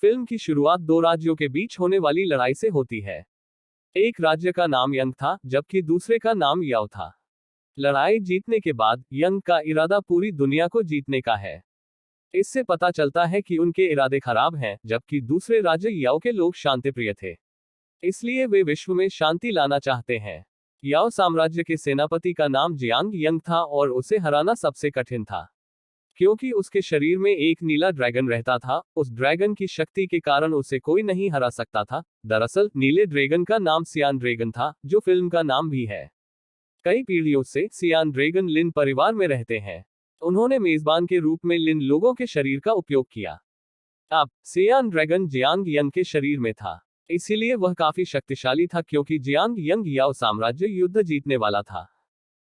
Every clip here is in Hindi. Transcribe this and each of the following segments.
फिल्म की शुरुआत दो राज्यों के बीच होने वाली लड़ाई से होती है। एक राज्य का नाम यंग था, जबकि दूसरे का नाम याओ था। लड़ाई जीतने के बाद यंग का इरादा पूरी दुनिया को जीतने का है। इससे पता चलता है कि उनके इरादे खराब हैं, जबकि दूसरे राज्य याओ के लोग शांतिप्रिय थे। इसलिए वे विश्व में शांति लाना चाहते हैं। याओ साम्राज्य के सेनापति का नाम जियांग यंग था और उसे हराना सबसे कठिन था, क्योंकि उसके शरीर में एक नीला ड्रैगन रहता था। उस ड्रैगन की शक्ति के कारण उसे कोई नहीं हरा सकता था। दरअसल नीले ड्रैगन का नाम सियान ड्रैगन था, जो फिल्म का नाम भी है। कई पीढ़ियों से सियान ड्रैगन लिन परिवार में रहते हैं। उन्होंने मेजबान के रूप में लिन लोगों के शरीर का उपयोग किया। अब सियान ड्रैगन जियांग यंग के शरीर में था, इसीलिए वह काफी शक्तिशाली था, क्योंकि जियांग यंग याओ साम्राज्य युद्ध जीतने वाला था।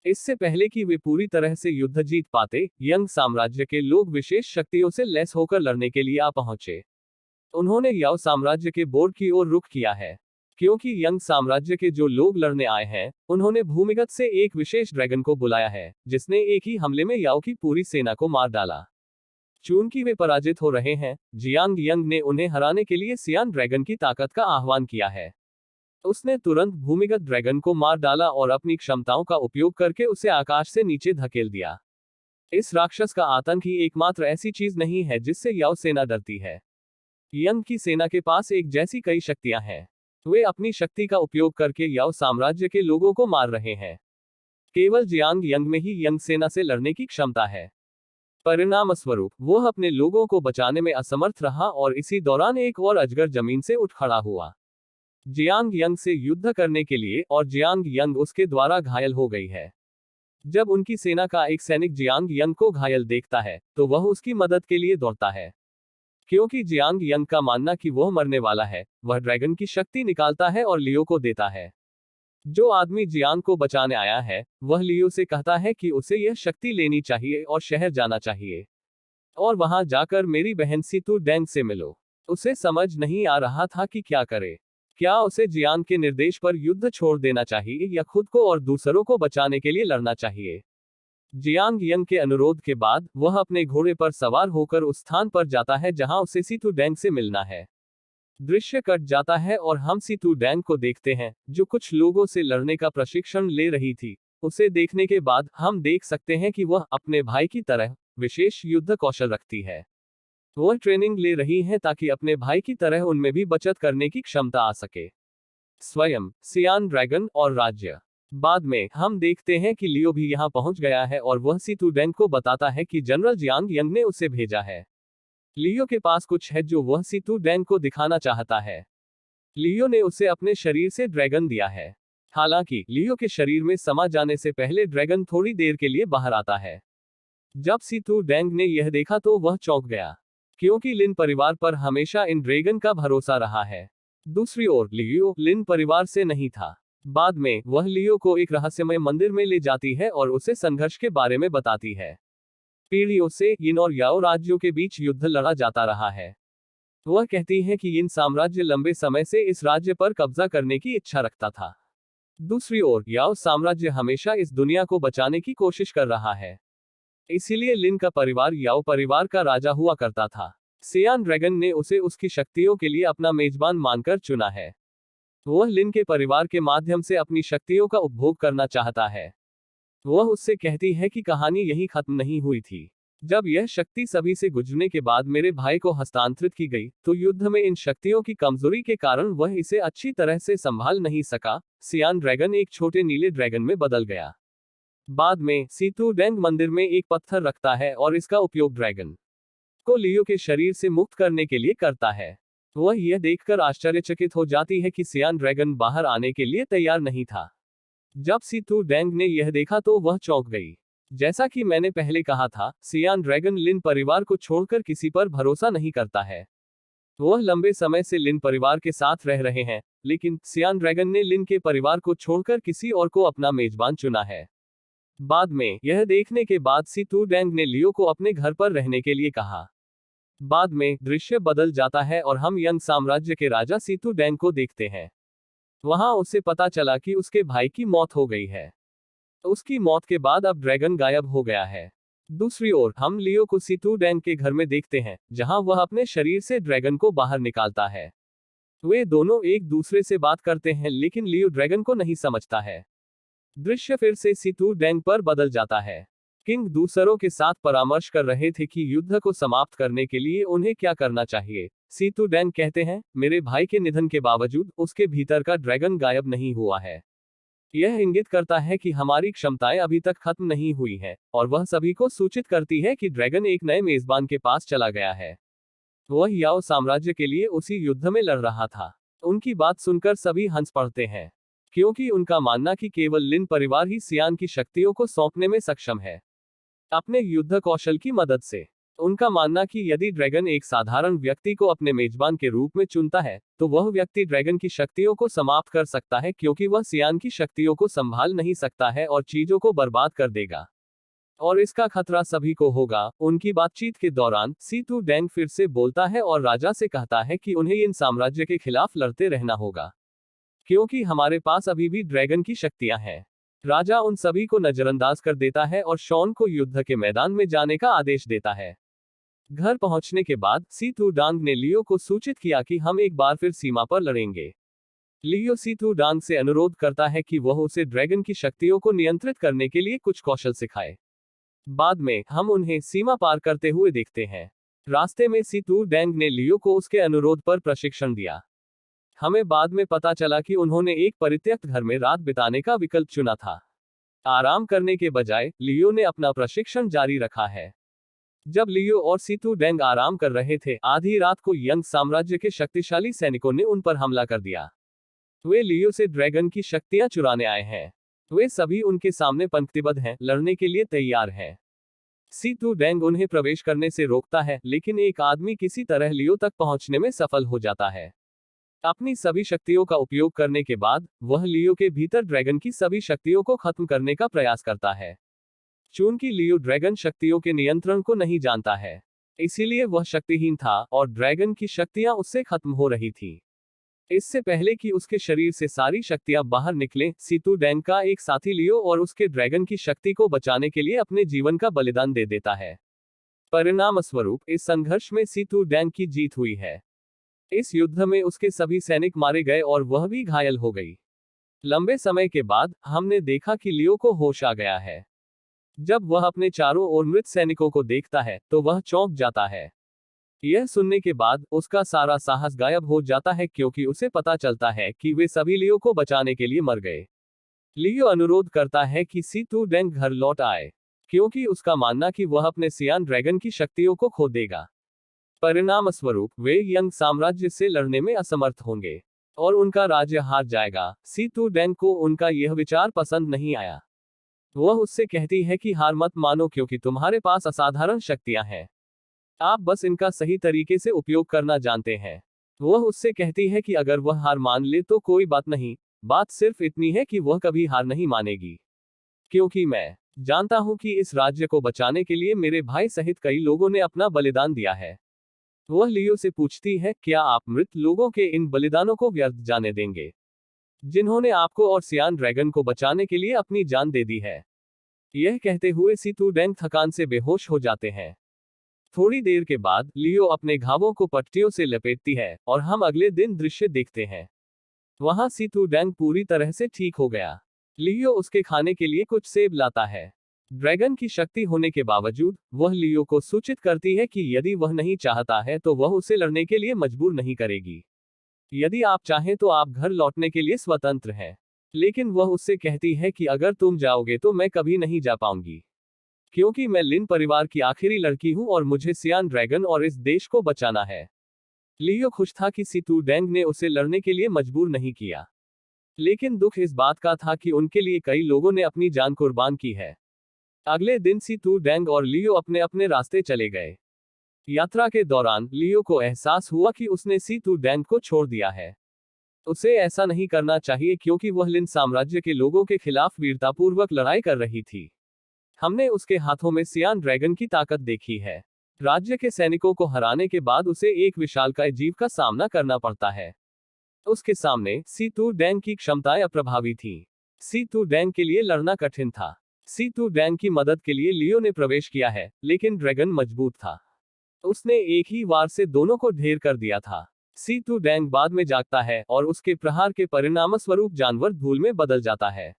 इससे पहले कि वे पूरी तरह से युद्ध जीत पाते, यंग साम्राज्य के लोग विशेष शक्तियों से लैस होकर लड़ने के लिए आ पहुंचे। उन्होंने याओ साम्राज्य के बोर्ड की ओर रुख किया है। क्योंकि यंग साम्राज्य के जो लोग लड़ने आए हैं, उन्होंने भूमिगत से एक विशेष ड्रैगन को बुलाया है, जिसने एक ही हमले में याओ की पूरी सेना को मार डाला। चूंकि वे पराजित हो रहे हैं, जियांग यंग ने उन्हें हराने के लिए सियान ड्रैगन की ताकत का आह्वान किया है। उसने तुरंत भूमिगत ड्रैगन को मार डाला और अपनी क्षमताओं का उपयोग करके उसे आकाश से नीचे धकेल दिया। इस राक्षस का आतंक ही एकमात्र ऐसी चीज नहीं है जिससे याओ सेना डरती है। यंग की सेना के पास एक जैसी कई शक्तियां हैं। वे अपनी शक्ति का उपयोग करके याओ साम्राज्य के लोगों को मार रहे हैं। केवल जियांग यंग में ही यंग सेना से लड़ने की क्षमता है। परिणामस्वरूप वह अपने लोगों को बचाने में असमर्थ रहा और इसी दौरान एक और अजगर जमीन से उठ खड़ा हुआ, जियांग यंग से युद्ध करने के लिए, और जियांग यंग उसके द्वारा घायल हो गई है। जब उनकी सेना का एक सैनिक जियांग यंग को घायल देखता है, तो वह उसकी मदद के लिए दौड़ता है। क्योंकि जियांग यंग का मानना कि वह मरने वाला है, वह ड्रैगन की शक्ति निकालता है और लियो को देता है। जो आदमी जियांग को बचाने आया है, वह लियो से कहता है कि उसे यह शक्ति लेनी चाहिए और शहर जाना चाहिए, और वहां जाकर मेरी बहन सीतू डेंग से मिलो। उसे समझ नहीं आ रहा था कि क्या करे। क्या उसे जियांग के निर्देश पर युद्ध छोड़ देना चाहिए या खुद को और दूसरों को बचाने के लिए लड़ना चाहिए। जियांग यंग के अनुरोध के बाद वह अपने घोड़े पर सवार होकर उस स्थान पर जाता है जहां उसे सीतू डेंग से मिलना है। दृश्य कट जाता है और हम सीतू डेंग को देखते हैं, जो कुछ लोगों से लड़ने का प्रशिक्षण ले रही थी। उसे देखने के बाद हम देख सकते हैं कि वह अपने भाई की तरह विशेष युद्ध कौशल रखती है। वह ट्रेनिंग ले रही हैं ताकि अपने भाई की तरह उनमें भी बचत करने की क्षमता आ सके। स्वयं सियान ड्रैगन और राज्य। बाद में हम देखते हैं कि लियो भी यहां पहुंच गया है और वह सीतू डेंग को बताता है कि जनरल जियांग यंग ने उसे भेजा है। लियो के पास कुछ है जो वह सीतू डेंग को दिखाना चाहता है। लियो ने उसे अपने शरीर से ड्रैगन दिया है। हालांकि लियो के शरीर में समा जाने से पहले ड्रैगन थोड़ी देर के लिए बाहर आता है। जब सीतू डेंग ने यह देखा तो वह चौंक गया, क्योंकि लिन परिवार पर हमेशा इन ड्रैगन का भरोसा रहा है। दूसरी ओर लियो लिन परिवार से नहीं था। बाद में वह लियो को एक रहस्यमय मंदिर में ले जाती है और उसे संघर्ष के बारे में बताती है। पीढ़ियों से यिन और याओ राज्यों के बीच युद्ध लड़ा जाता रहा है। वह कहती है कि यिन साम्राज्य लंबे समय से इस राज्य पर कब्जा करने की इच्छा रखता था। दूसरी ओर याओ साम्राज्य हमेशा इस दुनिया को बचाने की कोशिश कर रहा है। इसीलिए लिन का परिवार याओ परिवार का राजा हुआ करता था। सियान ड्रैगन ने उसे उसकी शक्तियों के लिए अपना मेजबान मानकर चुना है। वह लिन के परिवार के माध्यम से अपनी शक्तियों का उपभोग करना चाहता है। वह उससे कहती है कि कहानी यहीं खत्म नहीं हुई थी। जब यह शक्ति सभी से गुजरने के बाद मेरे भाई को हस्तांतरित की गई, तो युद्ध में इन शक्तियों की कमजोरी के कारण वह इसे अच्छी तरह से संभाल नहीं सका। सियान ड्रैगन एक छोटे नीले ड्रैगन में बदल गया। बाद में सीतू डेंग मंदिर में एक पत्थर रखता है और इसका उपयोग ड्रैगन को लियो के शरीर से मुक्त करने के लिए करता है। वह यह देखकर आश्चर्यचकित हो जाती है कि सियान ड्रैगन बाहर आने के लिए तैयार नहीं था। जब सीतू डेंग ने यह देखा तो वह चौंक गई। जैसा कि मैंने पहले कहा था, सियान ड्रैगन लिन परिवार को छोड़कर किसी पर भरोसा नहीं करता है। वह लंबे समय से लिन परिवार के साथ रह रहे हैं, लेकिन सियान ड्रैगन ने लिन के परिवार को छोड़कर किसी और को अपना मेजबान चुना है। बाद में यह देखने के बाद सीतू डेंग ने लियो को अपने घर पर रहने के लिए कहा। बाद में दृश्य बदल जाता है और हम यंग साम्राज्य के राजा सीतू डेंग को देखते हैं। वहां उसे पता चला कि उसके भाई की मौत हो गई है। उसकी मौत के बाद अब ड्रैगन गायब हो गया है। दूसरी ओर हम लियो को सी टू डैंग के घर में देखते हैं, जहां वह अपने शरीर से ड्रैगन को बाहर निकालता है। वे दोनों एक दूसरे से बात करते हैं, लेकिन लियो ड्रैगन को नहीं समझता है। दृश्य फिर से सी टू डैंग पर बदल जाता है। किंग दूसरों के साथ परामर्श कर रहे थे कि युद्ध को समाप्त करने के लिए उन्हें क्या करना चाहिए। सी टू डैंग कहते हैं, मेरे भाई के निधन के बावजूद उसके भीतर का ड्रैगन गायब नहीं हुआ है। यह इंगित करता है कि हमारी क्षमताएं अभी तक खत्म नहीं हुई हैं, और वह सभी को सूचित करती है कि ड्रैगन एक नए मेजबान के पास चला गया है। वह याओ साम्राज्य के लिए उसी युद्ध में लड़ रहा था। उनकी बात सुनकर सभी हंस पड़ते हैं, क्योंकि उनका मानना कि केवल लिन परिवार ही सियान की शक्तियों को सौंपने में सक्षम है, अपने युद्ध कौशल की मदद से। उनका मानना कि यदि ड्रैगन एक साधारण व्यक्ति को अपने मेजबान के रूप में चुनता है, तो वह व्यक्ति ड्रैगन की शक्तियों को समाप्त कर सकता है, क्योंकि वह सियान की शक्तियों को संभाल नहीं सकता है और चीजों को बर्बाद कर देगा। और इसका खतरा सभी को होगा। उनकी बातचीत के दौरान सी टू डैंग फिर से बोलता है और राजा से कहता है कि उन्हें इन साम्राज्य के खिलाफ लड़ते रहना होगा, क्योंकि हमारे पास अभी भी ड्रैगन की शक्तियां हैं। राजा उन सभी को नजरअंदाज कर देता है और शॉन को युद्ध के मैदान में जाने का आदेश देता है। घर पहुंचने के बाद सी टू डांग ने लियो को सूचित किया कि हम एक बार फिर सीमा पर लड़ेंगे। लियो सी टू डांग से अनुरोध करता है कि वह उसे ड्रैगन की शक्तियों को नियंत्रित करने के लिए कुछ कौशल सिखाए। बाद में हम उन्हें सीमा पार करते हुए देखते हैं। रास्ते में सी टू डैंग ने लियो को उसके अनुरोध पर प्रशिक्षण दिया। हमें बाद में पता चला कि उन्होंने एक परित्यक्त घर में रात बिताने का विकल्प चुना था। आराम करने के बजाय लियो ने अपना प्रशिक्षण जारी रखा है। जब लियो और सी टू डैंग आराम कर रहे थे, आधी रात को यंग साम्राज्य के शक्तिशाली सैनिकों ने उन पर हमला कर दिया। वे लियो से ड्रैगन की शक्तियां चुराने आए हैं। वे सभी उनके सामने पंक्तिबद्ध हैं, लड़ने के लिए तैयार हैं। सी टू डैंग उन्हें प्रवेश करने से रोकता है, लेकिन एक आदमी किसी तरह लियो तक पहुंचने में सफल हो जाता है। अपनी सभी शक्तियों का उपयोग करने के बाद वह लियो के भीतर ड्रैगन की सभी शक्तियों को खत्म करने का प्रयास करता है। चूंकि लियो ड्रैगन शक्तियों के नियंत्रण को नहीं जानता है, इसीलिए वह शक्तिहीन था और ड्रैगन की शक्तियां उससे खत्म हो रही थी। इससे पहले कि उसके शरीर से सारी शक्तियां बाहर निकलें, सी टू डैंग का एक साथी लियो और उसके ड्रैगन की शक्ति को बचाने के लिए अपने जीवन का बलिदान दे देता है। परिणाम स्वरूप इस संघर्ष में सी टू डैंग की जीत हुई है। इस युद्ध में उसके सभी सैनिक मारे गए और वह भी घायल हो गई। लंबे समय के बाद हमने देखा कि लियो को होश आ गया है। जब वह अपने चारों ओर मृत सैनिकों को देखता है तो वह चौंक जाता है। यह सुनने के बाद उसका सारा साहस गायब हो जाता है, क्योंकि उसे पता चलता है कि वे सभी लियो को बचाने के लिए मर गए। लियो अनुरोध करता है कि सी टू डैंग घर लौट आए, क्योंकि उसका मानना कि वह अपने सियान ड्रैगन की शक्तियों को खो देगा। परिणाम स्वरूप वे यंग साम्राज्य से लड़ने में असमर्थ होंगे और उनका राज्य हार जाएगा। सी टू डैंग को उनका यह विचार पसंद नहीं आया। वह उससे कहती है कि हार मत मानो, क्योंकि तुम्हारे पास असाधारण शक्तियां हैं, आप बस इनका सही तरीके से उपयोग करना जानते हैं। वह उससे कहती है कि अगर वह हार मान ले तो कोई बात नहीं, बात सिर्फ इतनी है कि वह कभी हार नहीं मानेगी, क्योंकि मैं जानता हूं कि इस राज्य को बचाने के लिए मेरे भाई सहित कई लोगों ने अपना बलिदान दिया है। वह लियो से पूछती है, क्या आप मृत लोगों के इन बलिदानों को व्यर्थ जाने देंगे, जिन्होंने आपको और सियान ड्रैगन को बचाने के लिए अपनी जान दे दी है। यह कहते हुए सी टू डैंग थकान से बेहोश हो जाते हैं। थोड़ी देर के बाद लियो अपने घावों को पट्टियों से लपेटती है और हम अगले दिन दृश्य देखते हैं। वहां सी टू डैंग पूरी तरह से ठीक हो गया। लियो उसके खाने के लिए कुछ सेब लाता है। ड्रैगन की शक्ति होने के बावजूद वह लियो को सूचित करती है कि यदि वह नहीं चाहता है तो वह उसे लड़ने के लिए मजबूर नहीं करेगी। यदि आप चाहें तो आप घर लौटने के लिए स्वतंत्र हैं। लेकिन वह उससे कहती है कि अगर तुम जाओगे तो मैं कभी नहीं जा पाऊंगी, क्योंकि मैं लिन परिवार की आखिरी लड़की हूं और मुझे सियान ड्रैगन और इस देश को बचाना है। लियो खुश था कि सी टू डैंग ने उसे लड़ने के लिए मजबूर नहीं किया, लेकिन दुख इस बात का था कि उनके लिए कई लोगों ने अपनी जान कुर्बान की है। अगले दिन सी टू डैंग और लियो अपने अपने रास्ते चले गए। यात्रा के दौरान लियो को एहसास हुआ कि उसने सी टू डैंग को छोड़ दिया है। उसे ऐसा नहीं करना चाहिए, क्योंकि वह लिन साम्राज्य के लोगों के खिलाफ वीरतापूर्वक लड़ाई कर रही थी। हमने उसके हाथों में सियान ड्रैगन की ताकत देखी है। राज्य के सैनिकों को हराने के बाद उसे एक विशालकाय जीव का सामना करना पड़ता है। उसके सामने सी टू डैंग की क्षमताएं अप्रभावी थीं। सी टू डैंग के लिए लड़ना कठिन था। C2 डैंग की मदद के लिए लियो ने प्रवेश किया है, लेकिन ड्रैगन मजबूत था। उसने एक ही वार से दोनों को ढेर कर दिया था। C2 डैंग बाद में जागता है और उसके प्रहार के परिणामस्वरूप जानवर धूल में बदल जाता है।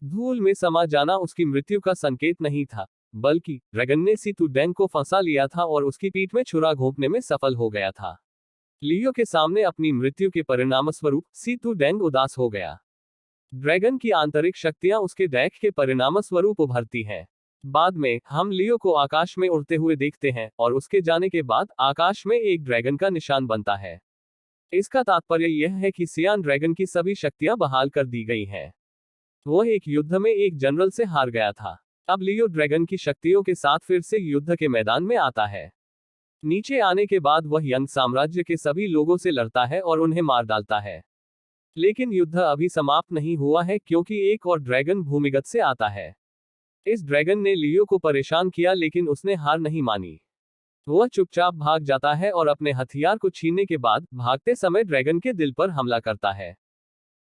धूल में समा जाना उसकी मृत्यु का संकेत नहीं था, बल्कि ड्रैगन ने C2 डैंग को फंसा लिया था और उसकी पीठ में छुरा घोंपने में सफल हो गया था। लियो के सामने अपनी मृत्यु के परिणामस्वरूप C2 डैंग उदास हो गया। ड्रैगन की आंतरिक शक्तियां उसके डैक के परिणामस्वरूप उभरती हैं। बाद में हम लियो को आकाश में उड़ते हुए देखते हैं और उसके जाने के बाद आकाश में एक ड्रैगन का निशान बनता है। इसका तात्पर्य यह है कि सियान ड्रैगन की सभी शक्तियां बहाल कर दी गई हैं। वह एक युद्ध में एक जनरल से हार गया था। अब लियो ड्रैगन की शक्तियों के साथ फिर से युद्ध के मैदान में आता है। नीचे आने के बाद वह यंग साम्राज्य के सभी लोगों से लड़ता है और उन्हें मार डालता है। लेकिन युद्ध अभी समाप्त नहीं हुआ है, क्योंकि एक और ड्रैगन भूमिगत से आता है। इस ड्रैगन ने लियो को परेशान किया, लेकिन उसने हार नहीं मानी। वह चुपचाप भाग जाता है और अपने हथियार को छीनने के बाद भागते समय ड्रैगन के दिल पर हमला करता है।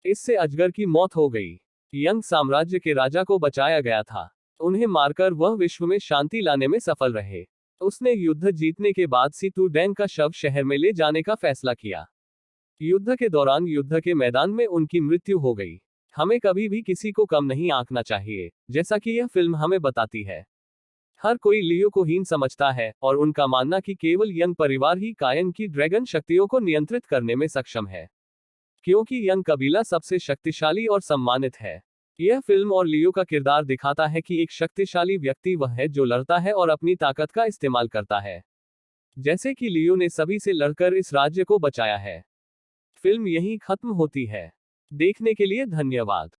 इससे अजगर की मौत हो गई। यंग साम्राज्य के राजा को बचाया गया था। उन्हें मारकर वह विश्व में शांति लाने में सफल रहे। उसने युद्ध जीतने के बाद C2 डैंग का शव शहर में ले जाने का फैसला किया। युद्ध के दौरान युद्ध के मैदान में उनकी मृत्यु हो गई। हमें कभी भी किसी को कम नहीं आंकना चाहिए, जैसा कि यह फिल्म हमें बताती है। हर कोई लियो को हीन समझता है और उनका मानना कि केवल यंग परिवार ही कायन की ड्रैगन शक्तियों को नियंत्रित करने में सक्षम है, क्योंकि यंग कबीला सबसे शक्तिशाली और सम्मानित है। यह फिल्म और लियो का किरदार दिखाता है कि एक शक्तिशाली व्यक्ति वह है जो लड़ता है और अपनी ताकत का इस्तेमाल करता है, जैसे कि लियो ने सभी से लड़कर इस राज्य को बचाया है। फिल्म यहीं खत्म होती है। देखने के लिए धन्यवाद।